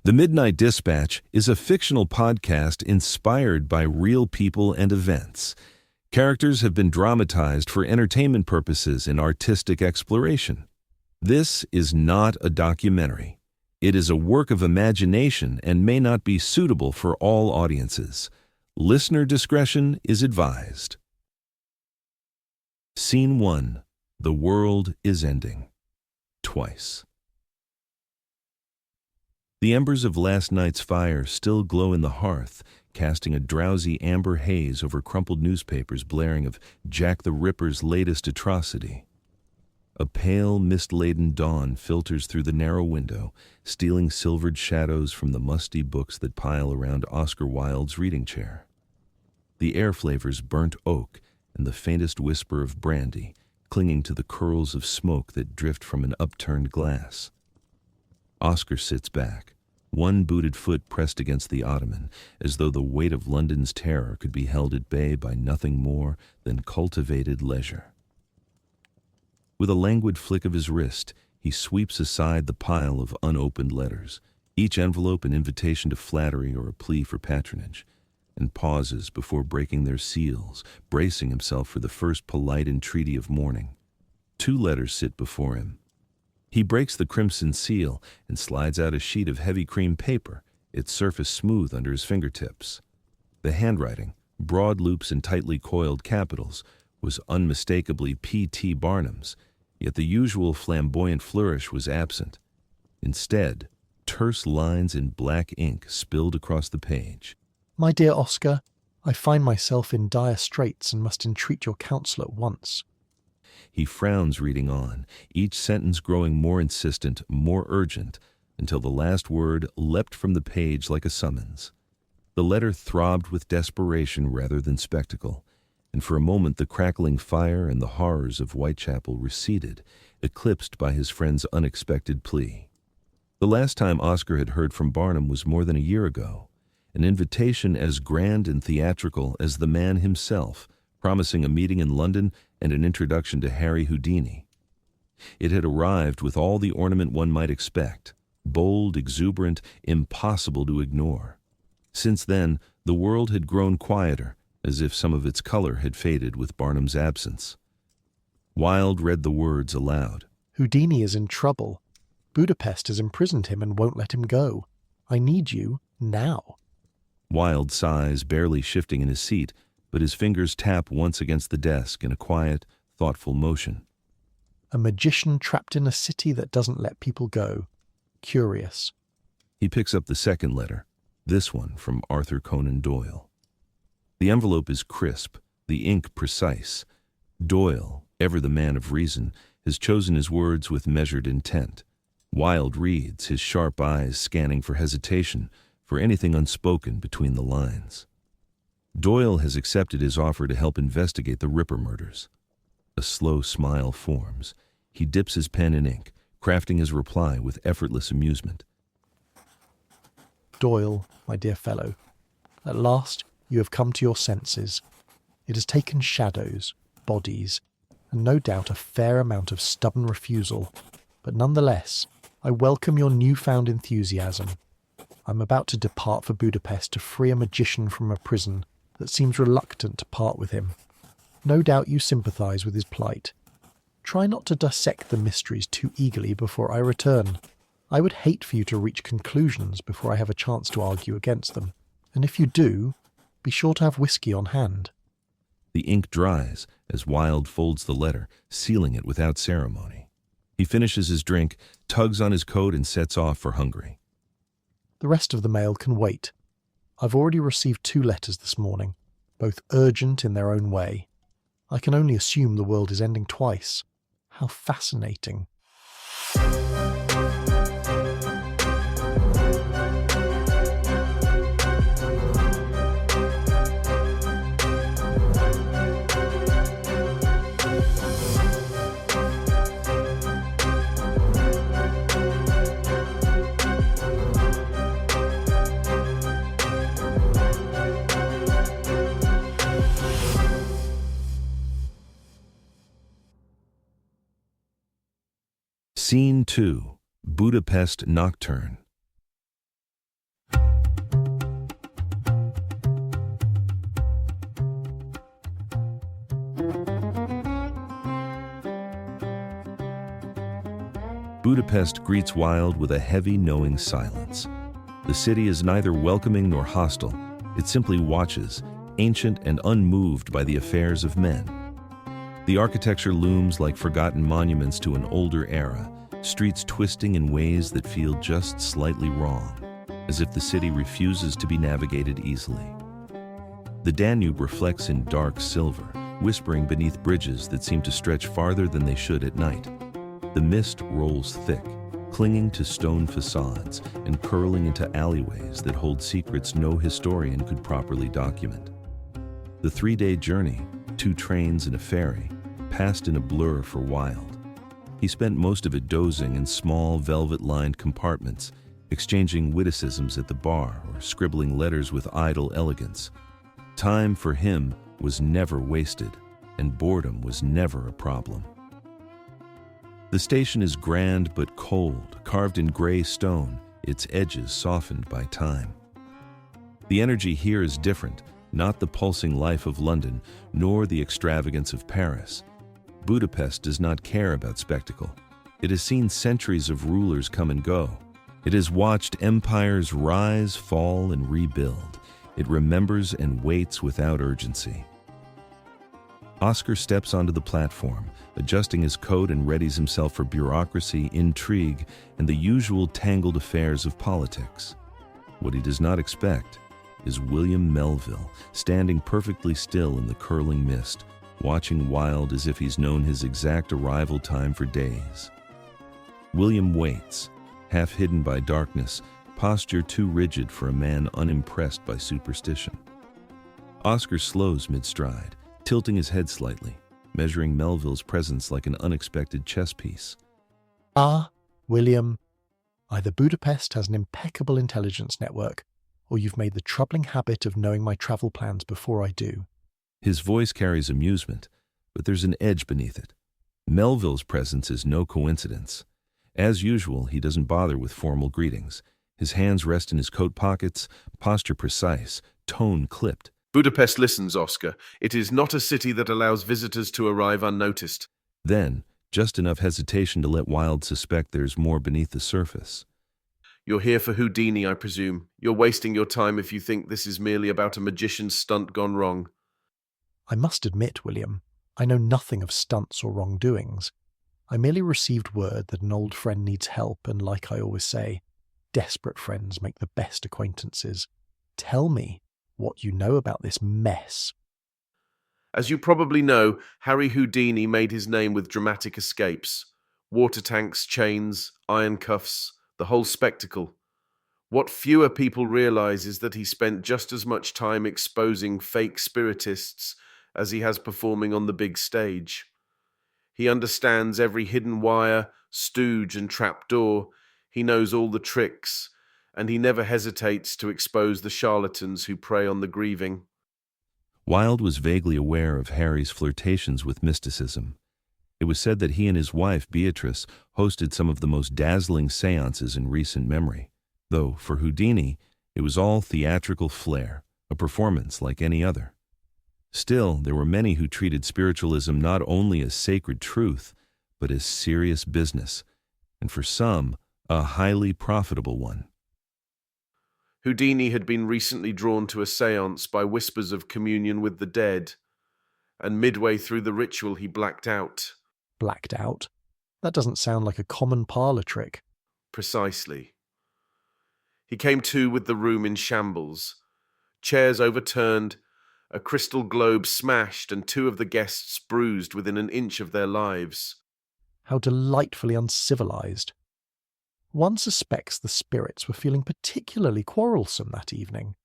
The Midnight Dispatch is a fictional podcast inspired by real people and events. Characters have been dramatized for entertainment purposes and artistic exploration. This is not a documentary. It is a work of imagination and may not be suitable for all audiences. Listener discretion is advised. Scene 1. The world is ending. Twice. The embers of last night's fire still glow in the hearth, casting a drowsy amber haze over crumpled newspapers blaring of Jack the Ripper's latest atrocity. A pale, mist-laden dawn filters through the narrow window, stealing silvered shadows from the musty books that pile around Oscar Wilde's reading chair. The air flavors burnt oak and the faintest whisper of brandy, clinging to the curls of smoke that drift from an upturned glass. Oscar sits back, one booted foot pressed against the ottoman, as though the weight of London's terror could be held at bay by nothing more than cultivated leisure. With a languid flick of his wrist, he sweeps aside the pile of unopened letters, each envelope an invitation to flattery or a plea for patronage, and pauses before breaking their seals, bracing himself for the first polite entreaty of morning. 2 letters sit before him. He breaks the crimson seal and slides out a sheet of heavy cream paper, its surface smooth under his fingertips. The handwriting, broad loops and tightly coiled capitals, was unmistakably P.T. Barnum's, yet the usual flamboyant flourish was absent. Instead, terse lines in black ink spilled across the page. My dear Oscar, I find myself in dire straits and must entreat your counsel at once. He frowns reading on, each sentence growing more insistent, more urgent, until the last word leapt from the page like a summons. The letter throbbed with desperation rather than spectacle, and for a moment the crackling fire and the horrors of Whitechapel receded, eclipsed by his friend's unexpected plea. The last time Oscar had heard from Barnum was more than a year ago, an invitation as grand and theatrical as the man himself, promising a meeting in London and an introduction to Harry Houdini. It had arrived with all the ornament one might expect, bold, exuberant, impossible to ignore. Since then, the world had grown quieter, as if some of its color had faded with Barnum's absence. Wilde read the words aloud. Houdini is in trouble. Budapest has imprisoned him and won't let him go. I need you now. Wilde sighs, barely shifting in his seat, but his fingers tap once against the desk in a quiet, thoughtful motion. A magician trapped in a city that doesn't let people go. Curious. He picks up the second letter, this one from Arthur Conan Doyle. The envelope is crisp, the ink precise. Doyle, ever the man of reason, has chosen his words with measured intent. Wilde reads, his sharp eyes scanning for hesitation, for anything unspoken between the lines. Doyle has accepted his offer to help investigate the Ripper murders. A slow smile forms. He dips his pen in ink, crafting his reply with effortless amusement. Doyle, my dear fellow, at last you have come to your senses. It has taken shadows, bodies, and no doubt a fair amount of stubborn refusal, but nonetheless, I welcome your newfound enthusiasm. I'm about to depart for Budapest to free a magician from a prison that seems reluctant to part with him. No doubt you sympathise with his plight. Try not to dissect the mysteries too eagerly before I return. I would hate for you to reach conclusions before I have a chance to argue against them. And if you do, be sure to have whiskey on hand. The ink dries as Wilde folds the letter, sealing it without ceremony. He finishes his drink, tugs on his coat, and sets off for Hungary. The rest of the mail can wait. I've already received 2 letters this morning, both urgent in their own way. I can only assume the world is ending twice. How fascinating. Scene 2. Budapest Nocturne. Budapest greets Wilde with a heavy, knowing silence. The city is neither welcoming nor hostile. It simply watches, ancient and unmoved by the affairs of men. The architecture looms like forgotten monuments to an older era, streets twisting in ways that feel just slightly wrong, as if the city refuses to be navigated easily. The Danube reflects in dark silver, whispering beneath bridges that seem to stretch farther than they should at night. The mist rolls thick, clinging to stone facades and curling into alleyways that hold secrets no historian could properly document. The 3-day journey, 2 trains and a ferry, passed in a blur for Wilde. He spent most of it dozing in small, velvet-lined compartments, exchanging witticisms at the bar or scribbling letters with idle elegance. Time for him was never wasted, and boredom was never a problem. The station is grand but cold, carved in gray stone, its edges softened by time. The energy here is different, not the pulsing life of London, nor the extravagance of Paris. Budapest does not care about spectacle. It has seen centuries of rulers come and go. It has watched empires rise, fall, and rebuild. It remembers and waits without urgency. Oscar steps onto the platform, adjusting his coat and readies himself for bureaucracy, intrigue, and the usual tangled affairs of politics. What he does not expect is William Melville, standing perfectly still in the curling mist, watching Wilde as if he's known his exact arrival time for days. William waits, half hidden by darkness, posture too rigid for a man unimpressed by superstition. Oscar slows mid-stride, tilting his head slightly, measuring Melville's presence like an unexpected chess piece. Ah, William, either Budapest has an impeccable intelligence network, or you've made the troubling habit of knowing my travel plans before I do. His voice carries amusement, but there's an edge beneath it. Melville's presence is no coincidence. As usual, he doesn't bother with formal greetings. His hands rest in his coat pockets, posture precise, tone clipped. Budapest listens, Oscar. It is not a city that allows visitors to arrive unnoticed. Then, just enough hesitation to let Wilde suspect there's more beneath the surface. You're here for Houdini, I presume. You're wasting your time if you think this is merely about a magician's stunt gone wrong. I must admit, William, I know nothing of stunts or wrongdoings. I merely received word that an old friend needs help, and like I always say, desperate friends make the best acquaintances. Tell me what you know about this mess. As you probably know, Harry Houdini made his name with dramatic escapes. Water tanks, chains, iron cuffs, the whole spectacle. What fewer people realize is that he spent just as much time exposing fake spiritists as he has performing on the big stage. He understands every hidden wire, stooge, and trapdoor. He knows all the tricks, and he never hesitates to expose the charlatans who prey on the grieving. Wilde was vaguely aware of Harry's flirtations with mysticism. It was said that he and his wife, Beatrice, hosted some of the most dazzling séances in recent memory, though for Houdini, it was all theatrical flair, a performance like any other. Still, there were many who treated spiritualism not only as sacred truth, but as serious business, and for some, a highly profitable one. Houdini had been recently drawn to a séance by whispers of communion with the dead, and midway through the ritual he blacked out. Blacked out? That doesn't sound like a common parlour trick. Precisely. He came to with the room in shambles. Chairs overturned, a crystal globe smashed, and 2 of the guests bruised within an inch of their lives. How delightfully uncivilised. One suspects the spirits were feeling particularly quarrelsome that evening.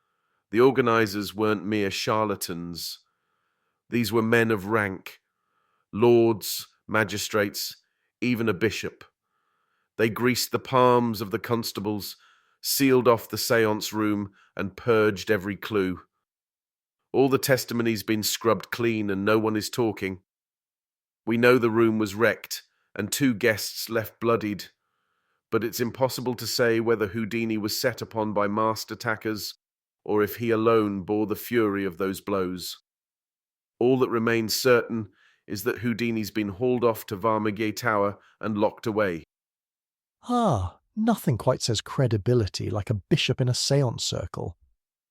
The organisers weren't mere charlatans. These were men of rank, lords, magistrates, even a bishop. They greased the palms of the constables, sealed off the séance room, and purged every clue. All the testimony's been scrubbed clean and no one is talking. We know the room was wrecked and 2 guests left bloodied, but it's impossible to say whether Houdini was set upon by masked attackers or if he alone bore the fury of those blows. All that remains certain is that Houdini's been hauled off to Vármegye Tower and locked away. Nothing quite says credibility like a bishop in a séance circle.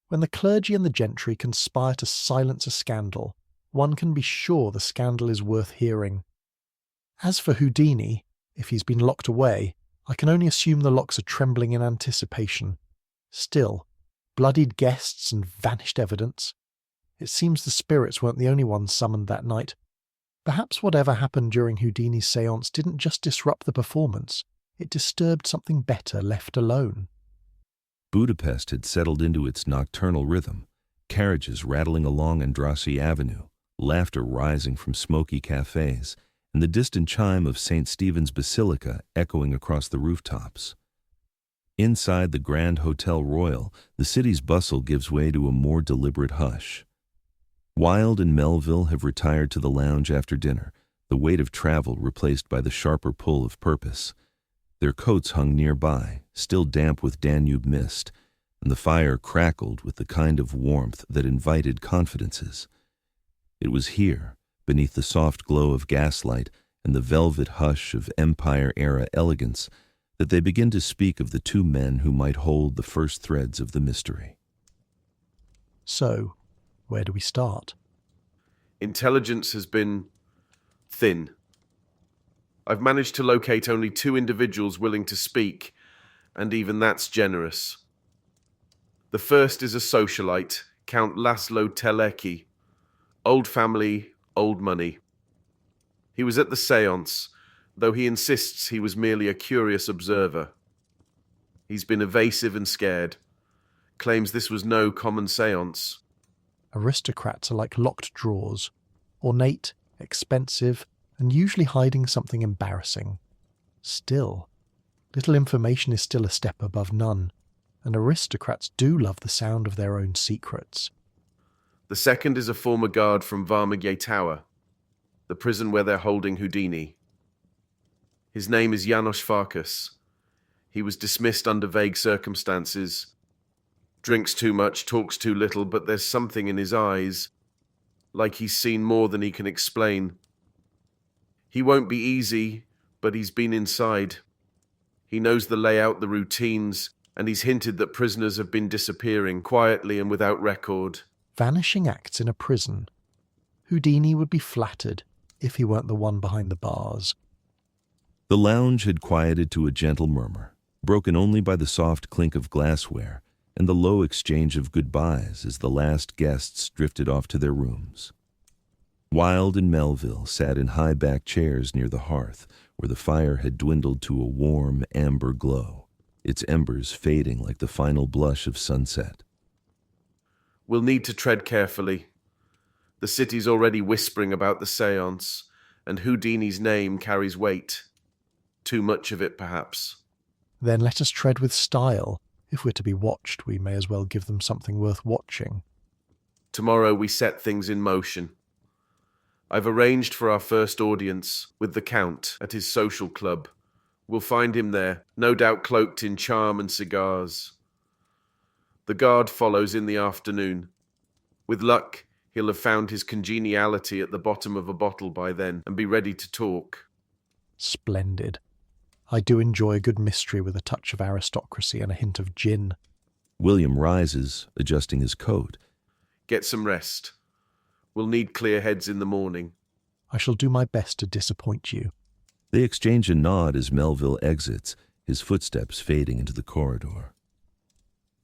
When the clergy and the gentry conspire to silence a scandal, one can be sure the scandal is worth hearing. As for Houdini, if he's been locked away, I can only assume the locks are trembling in anticipation. Still, bloodied guests and vanished evidence. It seems the spirits weren't the only ones summoned that night. Perhaps whatever happened during Houdini's séance didn't just disrupt the performance, it disturbed something better left alone. Budapest had settled into its nocturnal rhythm, carriages rattling along Andrassy Avenue, laughter rising from smoky cafes, and the distant chime of St. Stephen's Basilica echoing across the rooftops. Inside the Grand Hotel Royal, the city's bustle gives way to a more deliberate hush. Wilde and Melville have retired to the lounge after dinner, the weight of travel replaced by the sharper pull of purpose. Their coats hung nearby, still damp with Danube mist, and the fire crackled with the kind of warmth that invited confidences. It was here, beneath the soft glow of gaslight and the velvet hush of Empire-era elegance, that they begin to speak of the two men who might hold the first threads of the mystery. So, where do we start? Intelligence has been thin. I've managed to locate only 2 individuals willing to speak, and even that's generous. The first is a socialite, Count Laszlo Teleki. Old family, old money. He was at the séance, though he insists he was merely a curious observer. He's been evasive and scared, claims this was no common séance. Aristocrats are like locked drawers, ornate, expensive, and usually hiding something embarrassing. Still, little information is still a step above none, and aristocrats do love the sound of their own secrets. The second is a former guard from Vármegye Tower, the prison where they're holding Houdini. His name is János Farkas. He was dismissed under vague circumstances. Drinks too much, talks too little, but there's something in his eyes, like he's seen more than he can explain. He won't be easy, but he's been inside. He knows the layout, the routines, and he's hinted that prisoners have been disappearing quietly and without record. Vanishing acts in a prison. Houdini would be flattered if he weren't the one behind the bars. The lounge had quieted to a gentle murmur, broken only by the soft clink of glassware and the low exchange of goodbyes as the last guests drifted off to their rooms. Wilde and Melville sat in high-backed chairs near the hearth, where the fire had dwindled to a warm, amber glow, its embers fading like the final blush of sunset. We'll need to tread carefully. The city's already whispering about the séance, and Houdini's name carries weight. Too much of it, perhaps. Then let us tread with style. If we're to be watched, we may as well give them something worth watching. Tomorrow we set things in motion. I've arranged for our first audience with the Count at his social club. We'll find him there, no doubt cloaked in charm and cigars. The guard follows in the afternoon. With luck, he'll have found his congeniality at the bottom of a bottle by then and be ready to talk. Splendid. I do enjoy a good mystery with a touch of aristocracy and a hint of gin. William rises, adjusting his coat. Get some rest. We'll need clear heads in the morning. I shall do my best to disappoint you. They exchange a nod as Melville exits, his footsteps fading into the corridor.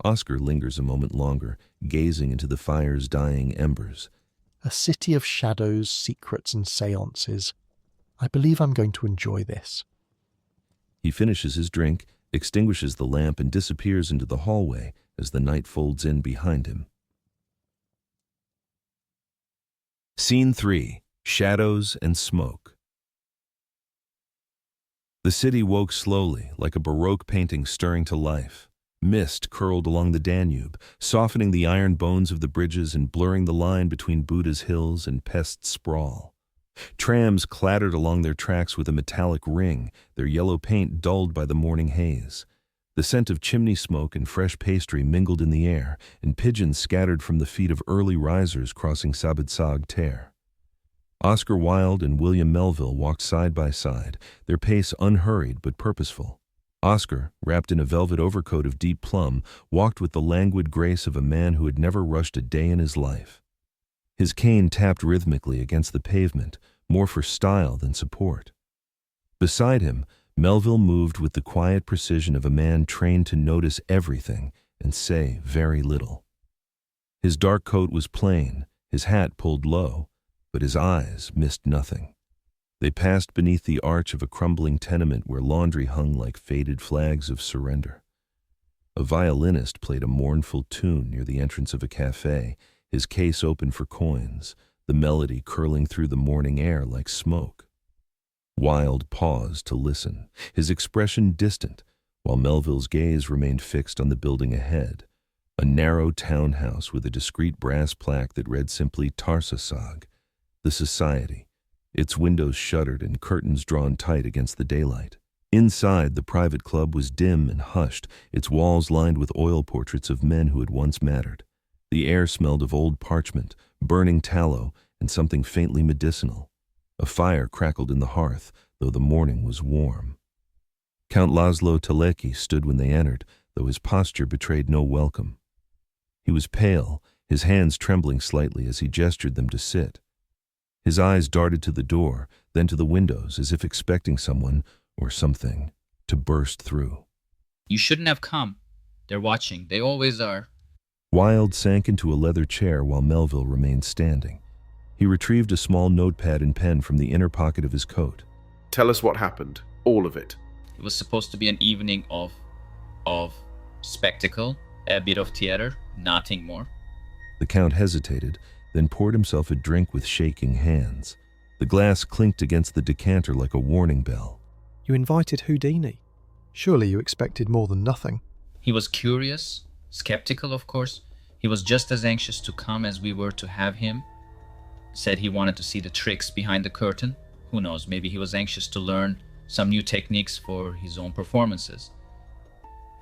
Oscar lingers a moment longer, gazing into the fire's dying embers. A city of shadows, secrets, and séances. I believe I'm going to enjoy this. He finishes his drink, extinguishes the lamp, and disappears into the hallway as the night folds in behind him. Scene 3. Shadows and Smoke. The city woke slowly, like a Baroque painting stirring to life. Mist curled along the Danube, softening the iron bones of the bridges and blurring the line between Buda's hills and Pest's sprawl. Trams clattered along their tracks with a metallic ring, their yellow paint dulled by the morning haze. The scent of chimney smoke and fresh pastry mingled in the air, and pigeons scattered from the feet of early risers crossing Szabadság tér. Oscar Wilde and William Melville walked side by side, their pace unhurried but purposeful. Oscar, wrapped in a velvet overcoat of deep plum, walked with the languid grace of a man who had never rushed a day in his life. His cane tapped rhythmically against the pavement, more for style than support. Beside him, Melville moved with the quiet precision of a man trained to notice everything and say very little. His dark coat was plain, his hat pulled low, but his eyes missed nothing. They passed beneath the arch of a crumbling tenement where laundry hung like faded flags of surrender. A violinist played a mournful tune near the entrance of a cafe, his case open for coins, the melody curling through the morning air like smoke. Wilde paused to listen, his expression distant, while Melville's gaze remained fixed on the building ahead, a narrow townhouse with a discreet brass plaque that read simply Tarsasag, the Society, its windows shuttered and curtains drawn tight against the daylight. Inside, the private club was dim and hushed, its walls lined with oil portraits of men who had once mattered. The air smelled of old parchment, burning tallow, and something faintly medicinal. A fire crackled in the hearth, though the morning was warm. Count Laszlo Teleki stood when they entered, though his posture betrayed no welcome. He was pale, his hands trembling slightly as he gestured them to sit. His eyes darted to the door, then to the windows, as if expecting someone, or something, to burst through. You shouldn't have come. They're watching. They always are. Wilde sank into a leather chair while Melville remained standing. He retrieved a small notepad and pen from the inner pocket of his coat. Tell us what happened. All of it. It was supposed to be an evening of spectacle, a bit of theater, nothing more. The Count hesitated, then poured himself a drink with shaking hands. The glass clinked against the decanter like a warning bell. You invited Houdini. Surely you expected more than nothing. He was curious, skeptical, of course. He was just as anxious to come as we were to have him. Said he wanted to see the tricks behind the curtain. Who knows, maybe he was anxious to learn some new techniques for his own performances.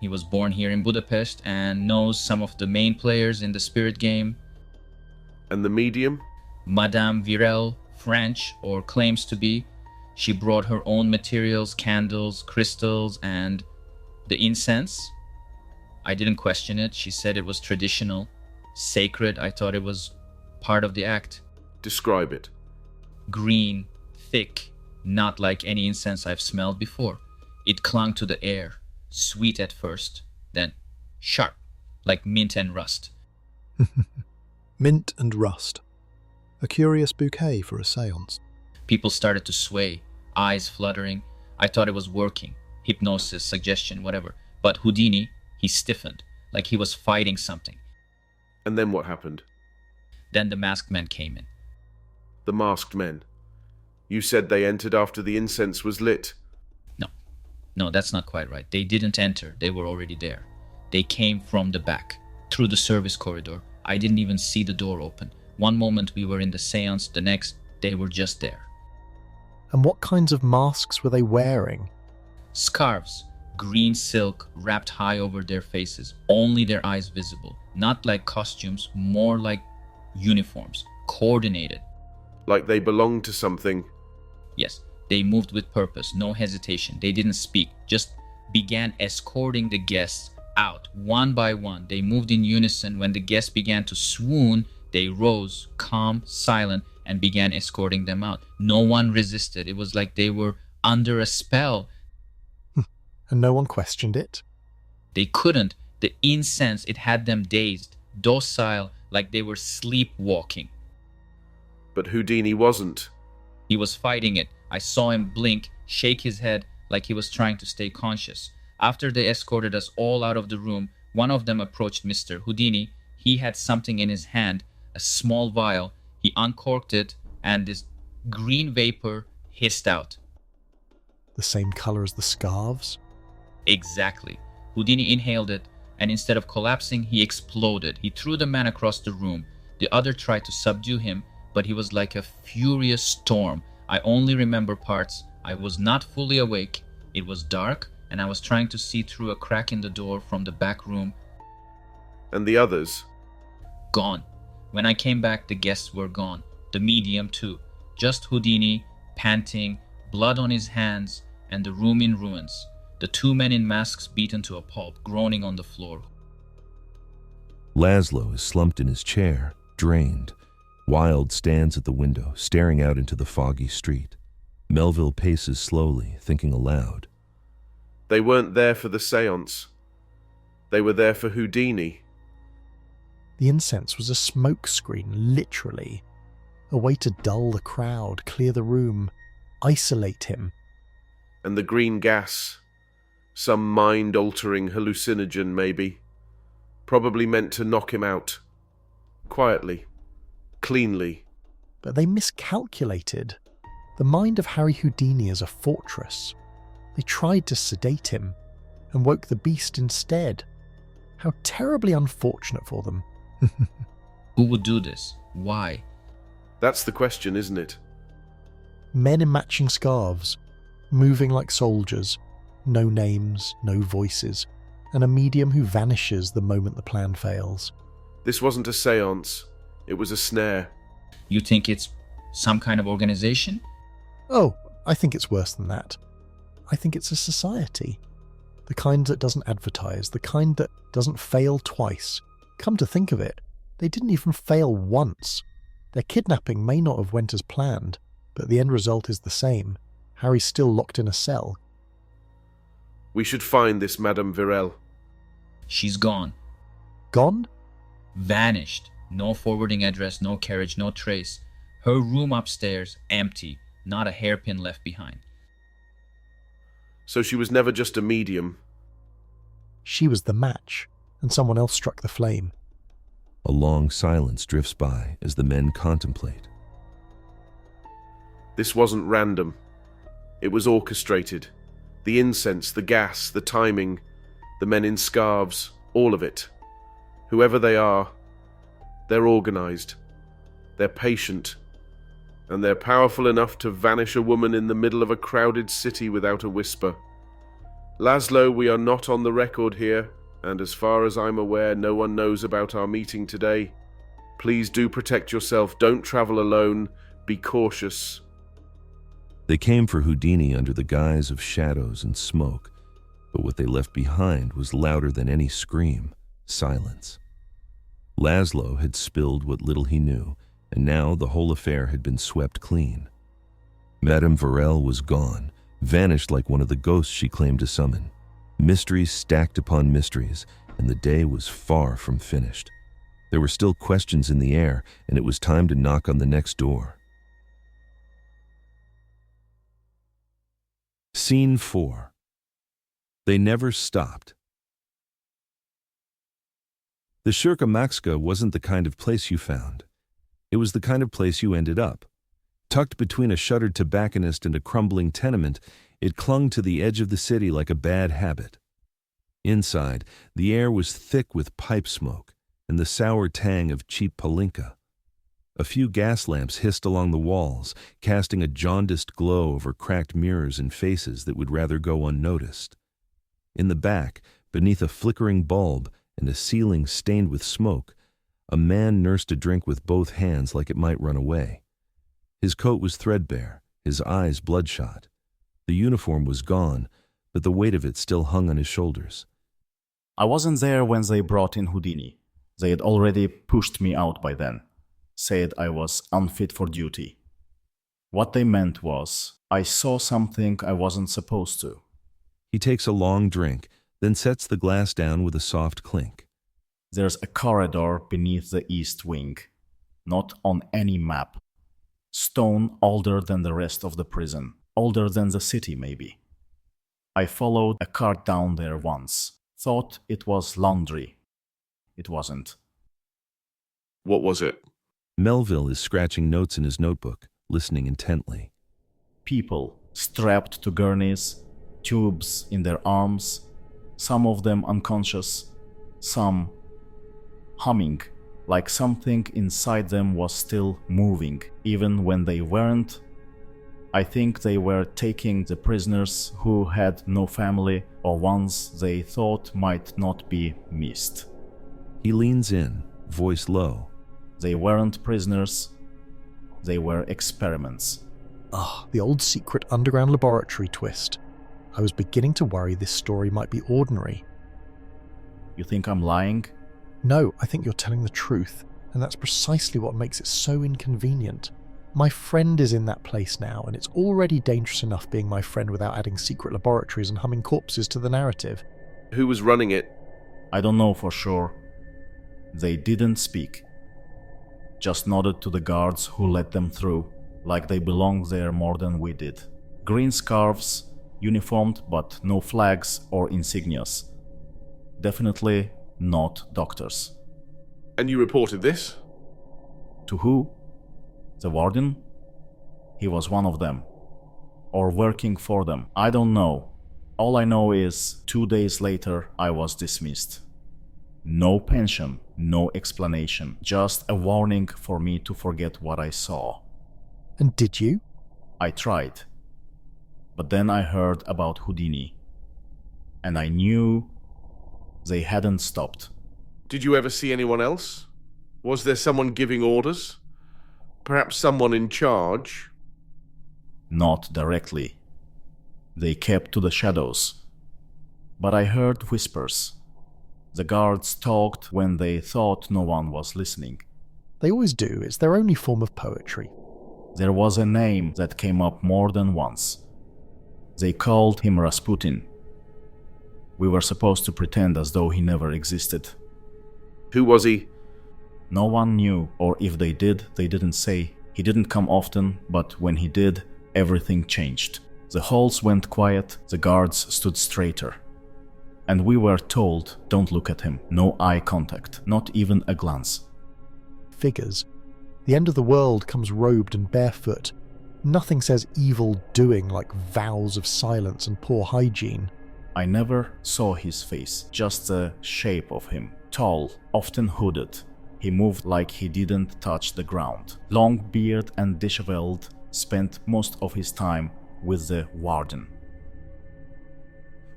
He was born here in Budapest and knows some of the main players in the spirit game. And the medium? Madame Virel, French, or claims to be. She brought her own materials, candles, crystals, and the incense. I didn't question it. She said it was traditional, sacred. I thought it was part of the act. Describe it. Green, thick, not like any incense I've smelled before. It clung to the air, sweet at first, then sharp, like mint and rust. Mint and rust. A curious bouquet for a séance. People started to sway, eyes fluttering. I thought it was working. Hypnosis, suggestion, whatever. But Houdini, he stiffened, like he was fighting something. And then what happened? Then the masked men came in. The masked men. You said they entered after the incense was lit. No, that's not quite right. They didn't enter. They were already there. They came from the back, through the service corridor. I didn't even see the door open. One moment we were in the séance, the next, they were just there. And what kinds of masks were they wearing? Scarves, green silk, wrapped high over their faces, only their eyes visible. Not like costumes, more like uniforms, coordinated. Like they belonged to something. Yes, they moved with purpose, no hesitation. They didn't speak, just began escorting the guests out, one by one. They moved in unison. When the guests began to swoon, they rose, calm, silent, and began escorting them out. No one resisted. It was like they were under a spell. And no one questioned it? They couldn't. The incense, it had them dazed, docile, like they were sleepwalking. But Houdini wasn't. He was fighting it. I saw him blink, shake his head like he was trying to stay conscious. After they escorted us all out of the room, one of them approached Mr. Houdini. He had something in his hand, a small vial. He uncorked it, and this green vapor hissed out. The same color as the scarves? Exactly. Houdini inhaled it, and instead of collapsing, he exploded. He threw the man across the room. The other tried to subdue him, but he was like a furious storm. I only remember parts. I was not fully awake. It was dark, and I was trying to see through a crack in the door from the back room. And the others? Gone. When I came back, the guests were gone. The medium too. Just Houdini, panting, blood on his hands, and the room in ruins. The two men in masks beaten to a pulp, groaning on the floor. Laszlo is slumped in his chair, drained. Wilde stands at the window, staring out into the foggy street. Melville paces slowly, thinking aloud. They weren't there for the séance. They were there for Houdini. The incense was a smoke screen, literally. A way to dull the crowd, clear the room, isolate him. And the green gas. Some mind-altering hallucinogen, maybe. Probably meant to knock him out. Quietly. Cleanly. But they miscalculated. The mind of Harry Houdini is a fortress. They tried to sedate him and woke the beast instead. How terribly unfortunate for them. Who would do this? Why? That's the question, isn't it? Men in matching scarves, moving like soldiers, no names, no voices, and a medium who vanishes the moment the plan fails. This wasn't a séance. It was a snare. You think it's some kind of organization? Oh, I think it's worse than that. I think it's a society. The kind that doesn't advertise, the kind that doesn't fail twice. Come to think of it, they didn't even fail once. Their kidnapping may not have went as planned, but the end result is the same. Harry's still locked in a cell. We should find this Madame Virel. She's gone. Gone? Vanished. No forwarding address, no carriage, no trace. Her room upstairs, empty. Not a hairpin left behind. So she was never just a medium. She was the match, and someone else struck the flame. A long silence drifts by as the men contemplate. This wasn't random. It was orchestrated. The incense, the gas, the timing, the men in scarves, all of it. Whoever they are, they're organized. They're patient. And they're powerful enough to vanish a woman in the middle of a crowded city without a whisper. Laszlo, we are not on the record here, and as far as I'm aware, no one knows about our meeting today. Please do protect yourself. Don't travel alone. Be cautious. They came for Houdini under the guise of shadows and smoke, but what they left behind was louder than any scream: silence. Laszlo had spilled what little he knew, and now the whole affair had been swept clean. Madame Virel was gone, vanished like one of the ghosts she claimed to summon. Mysteries stacked upon mysteries, and the day was far from finished. There were still questions in the air, and it was time to knock on the next door. Scene 4. They never stopped. The Shirka Maxka wasn't the kind of place you found. It was the kind of place you ended up. Tucked between a shuttered tobacconist and a crumbling tenement, it clung to the edge of the city like a bad habit. Inside, the air was thick with pipe smoke and the sour tang of cheap palinka. A few gas lamps hissed along the walls, casting a jaundiced glow over cracked mirrors and faces that would rather go unnoticed. In the back, beneath a flickering bulb and a ceiling stained with smoke, a man nursed a drink with both hands like it might run away. His coat was threadbare, his eyes bloodshot. The uniform was gone, but the weight of it still hung on his shoulders. I wasn't there when they brought in Houdini. They had already pushed me out by then, said I was unfit for duty. What they meant was, I saw something I wasn't supposed to. He takes a long drink, then sets the glass down with a soft clink. There's a corridor beneath the east wing, not on any map. Stone older than the rest of the prison, older than the city maybe. I followed a cart down there once, thought it was laundry. It wasn't. What was it? Melville is scratching notes in his notebook, listening intently. People strapped to gurneys, tubes in their arms, some of them unconscious, some humming, like something inside them was still moving, even when they weren't. I think they were taking the prisoners who had no family or ones they thought might not be missed. He leans in, voice low. They weren't prisoners, they were experiments. Ah, the old secret underground laboratory twist. I was beginning to worry this story might be ordinary. You think I'm lying? No, I think you're telling the truth, and that's precisely what makes it so inconvenient. My friend is in that place now, and it's already dangerous enough being my friend without adding secret laboratories and humming corpses to the narrative. Who was running it? I don't know for sure. They didn't speak. Just nodded to the guards who let them through, like they belonged there more than we did. Green scarves, uniformed but no flags or insignias. Definitely not doctors. And you reported this? To who? The warden? He was one of them. Or working for them. I don't know. All I know is 2 days later I was dismissed. No pension, no explanation, just a warning for me to forget what I saw. And did you? I tried. But then I heard about Houdini. And I knew they hadn't stopped. Did you ever see anyone else? Was there someone giving orders? Perhaps someone in charge? Not directly. They kept to the shadows. But I heard whispers. The guards talked when they thought no one was listening. They always do. It's their only form of poetry. There was a name that came up more than once. They called him Rasputin. We were supposed to pretend as though he never existed. Who was he? No one knew, or if they did, they didn't say. He didn't come often, but when he did, everything changed. The halls went quiet, the guards stood straighter. And we were told, don't look at him, no eye contact, not even a glance. Figures. The end of the world comes robed and barefoot. Nothing says evil doing like vows of silence and poor hygiene. I never saw his face, just the shape of him. Tall, often hooded. He moved like he didn't touch the ground. Long beard and disheveled, spent most of his time with the warden.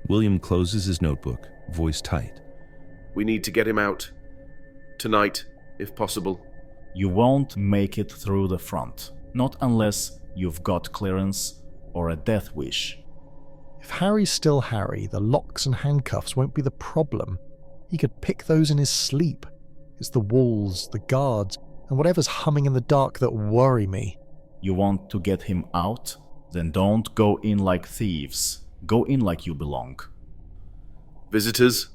William closes his notebook, voice tight. We need to get him out. Tonight, if possible. You won't make it through the front, not unless you've got clearance or a death wish. If Harry's still Harry, the locks and handcuffs won't be the problem. He could pick those in his sleep. It's the walls, the guards, and whatever's humming in the dark that worry me. You want to get him out? Then don't go in like thieves. Go in like you belong. Visitors?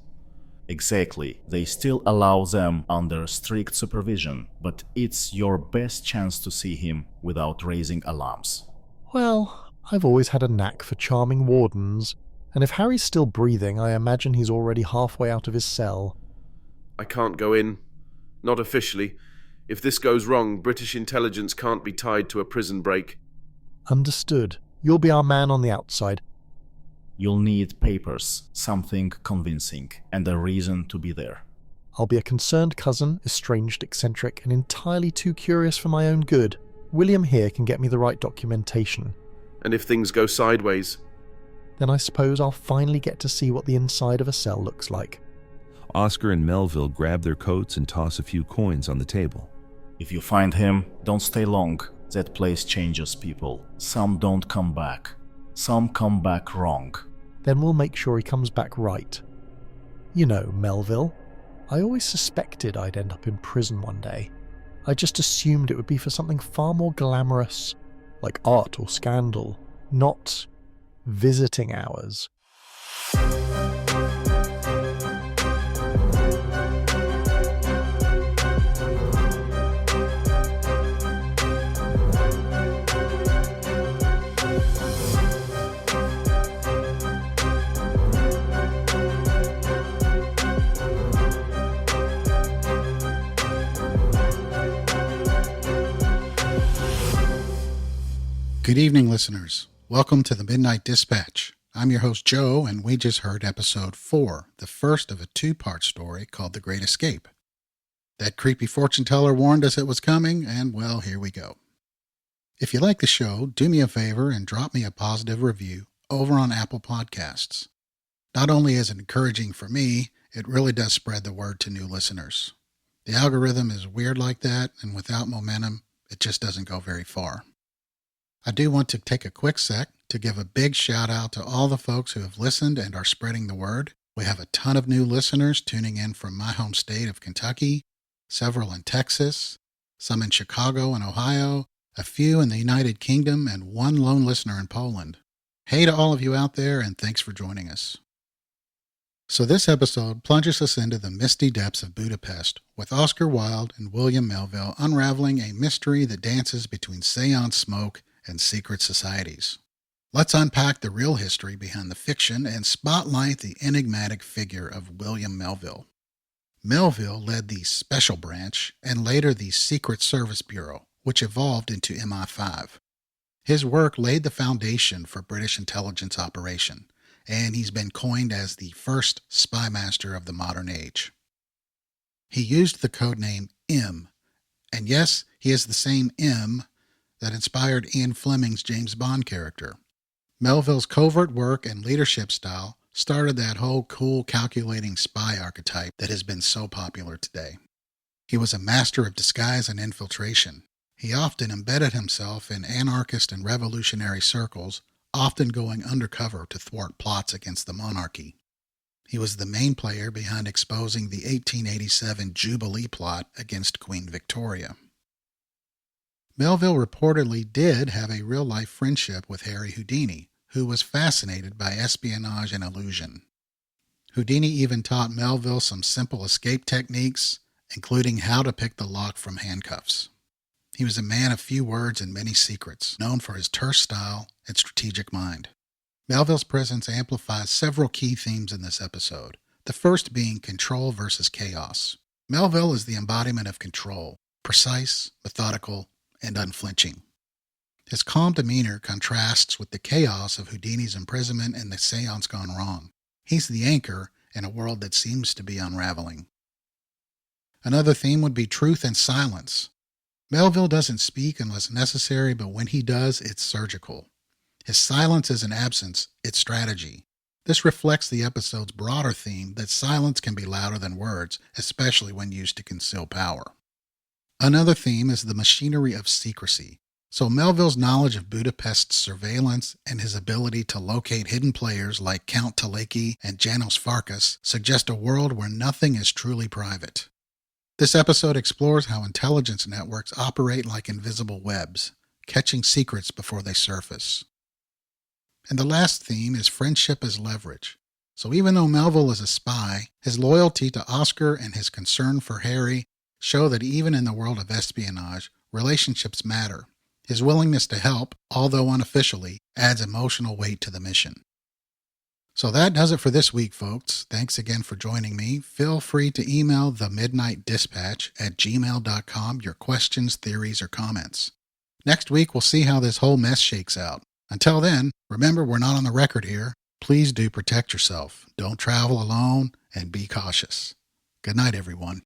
Exactly. They still allow them under strict supervision, but it's your best chance to see him without raising alarms. Well, I've always had a knack for charming wardens, and if Harry's still breathing, I imagine he's already halfway out of his cell. I can't go in. Not officially. If this goes wrong, British intelligence can't be tied to a prison break. Understood. You'll be our man on the outside. You'll need papers, something convincing, and a reason to be there. I'll be a concerned cousin, estranged, eccentric, and entirely too curious for my own good. William here can get me the right documentation. And if things go sideways? Then I suppose I'll finally get to see what the inside of a cell looks like. Oscar and Melville grab their coats and toss a few coins on the table. If you find him, don't stay long. That place changes people. Some don't come back. Some come back wrong. Then we'll make sure he comes back right. You know, Melville, I always suspected I'd end up in prison one day. I just assumed it would be for something far more glamorous, like art or scandal, not visiting hours. Good evening, listeners. Welcome to the Midnight Dispatch. I'm your host, Joe, and we just heard episode 4, the first of a 2-part story called The Great Escape. That creepy fortune teller warned us it was coming, and well, here we go. If you like the show, do me a favor and drop me a positive review over on Apple Podcasts. Not only is it encouraging for me, it really does spread the word to new listeners. The algorithm is weird like that, and without momentum, it just doesn't go very far. I do want to take a quick sec to give a big shout out to all the folks who have listened and are spreading the word. We have a ton of new listeners tuning in from my home state of Kentucky, several in Texas, some in Chicago and Ohio, a few in the United Kingdom, and one lone listener in Poland. Hey to all of you out there, and thanks for joining us. So this episode plunges us into the misty depths of Budapest, with Oscar Wilde and William Melville unraveling a mystery that dances between séance smoke and secret societies. Let's unpack the real history behind the fiction and spotlight the enigmatic figure of William Melville. Melville led the Special Branch and later the Secret Service Bureau, which evolved into MI5. His work laid the foundation for British intelligence operation, and he's been coined as the first spy master of the modern age. He used the codename M, and yes, he is the same M that inspired Ian Fleming's James Bond character. Melville's covert work and leadership style started that whole cool, calculating spy archetype that has been so popular today. He was a master of disguise and infiltration. He often embedded himself in anarchist and revolutionary circles, often going undercover to thwart plots against the monarchy. He was the main player behind exposing the 1887 Jubilee plot against Queen Victoria. Melville reportedly did have a real-life friendship with Harry Houdini, who was fascinated by espionage and illusion. Houdini even taught Melville some simple escape techniques, including how to pick the lock from handcuffs. He was a man of few words and many secrets, known for his terse style and strategic mind. Melville's presence amplifies several key themes in this episode, the first being control versus chaos. Melville is the embodiment of control, precise, methodical, and unflinching. His calm demeanor contrasts with the chaos of Houdini's imprisonment and the séance gone wrong. He's the anchor in a world that seems to be unraveling. Another theme would be truth and silence. Melville doesn't speak unless necessary, but when he does, it's surgical. His silence isn't absence, it's strategy. This reflects the episode's broader theme that silence can be louder than words, especially when used to conceal power. Another theme is the machinery of secrecy. So Melville's knowledge of Budapest's surveillance and his ability to locate hidden players like Count Teleki and Janos Farkas suggest a world where nothing is truly private. This episode explores how intelligence networks operate like invisible webs, catching secrets before they surface. And the last theme is friendship as leverage. So even though Melville is a spy, his loyalty to Oscar and his concern for Harry show that even in the world of espionage, relationships matter. His willingness to help, although unofficially, adds emotional weight to the mission. So that does it for this week, folks. Thanks again for joining me. Feel free to email themidnightdispatch@gmail.com your questions, theories, or comments. Next week, we'll see how this whole mess shakes out. Until then, remember we're not on the record here. Please do protect yourself. Don't travel alone and be cautious. Good night, everyone.